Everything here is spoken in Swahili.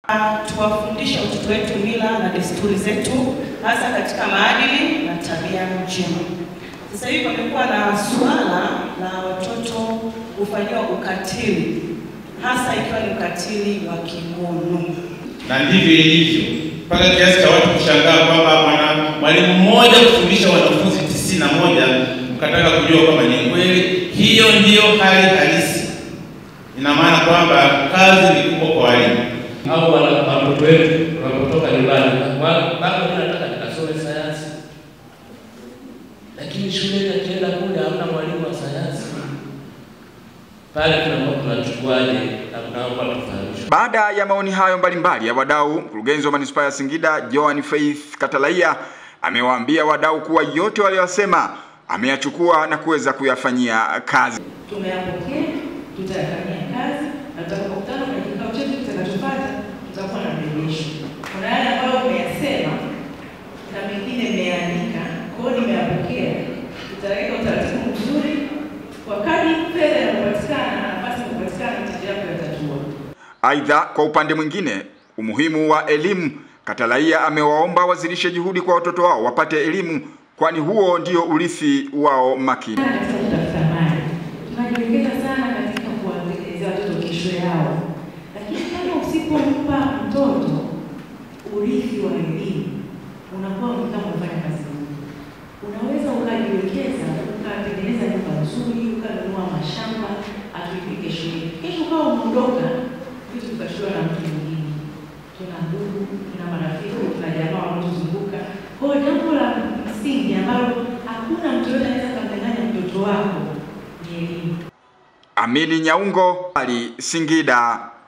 Tuwafundisha watoto wetu mila na desturi zetu, hasa katika maadili na tabia njema. Sasa hivi kumekuwa na suala la watoto kufanywa ukatili, hasa ikiwa ni ukatili wa kingono. Na ndivyo ilivyo, mpaka kiasi cha watu kushangaa kwamba mwalimu mmoja kufundisha wanafunzi 91 mkataka kujua kwamba ni kweli. Hiyo ndiyo hali halisi. Ina maana kwamba kazi ni kubwa kwa walimu. Au watoto wetu wanapotoka nyumbani, baba anataka nikasome sayansi, lakini shule akienda kule hamna mwalimu wa sayansi. Pale tunachukuaje na tunaomba tufahamishwe. Baada ya maoni hayo mbalimbali ya wadau, mkurugenzi wa manispaa ya Singida Joan Faith Katalaia amewaambia wadau kuwa yote waliyosema ameyachukua na kuweza kuyafanyia kazi. Tumeyapokea, tutayafanyia kazi, na tutakapokutana na kikao chetu kitakachofuata tutakuwa na mrejesho. Kuna yale ambayo umeyasema na mengine nimeandika, kwa hiyo nimeyapokea. Tutaweka utaratibu mzuri kwa kadri fedha inapatikana na nafasi inapatikana, tutaendelea kuyatatua. Aidha, kwa upande mwingine, umuhimu wa elimu, Katalaia amewaomba wazidishe juhudi kwa watoto wao wapate elimu, kwani huo ndio urithi wao makini. Tunajiwekeza sana katika kuwatengenezea watoto kesho yao. Lakini kama usipompa mtoto urithi wa elimu, unakuwa kama unafanya kazi. Unaweza ukajiwekeza, ukatengeneza nyumba nzuri, ukanunua mashamba, atuipike shule. Kesho kama umeondoka, vitu vikashua na mtu mwingine. Tuna ndugu, tuna marafiki, tuna jamaa wanaotuzunguka. Kwa hiyo jambo la msingi ambalo hakuna mtu yote anaweza kumdanganya mtoto wako ni elimu. Amini Nyaungo, Ali, Singida.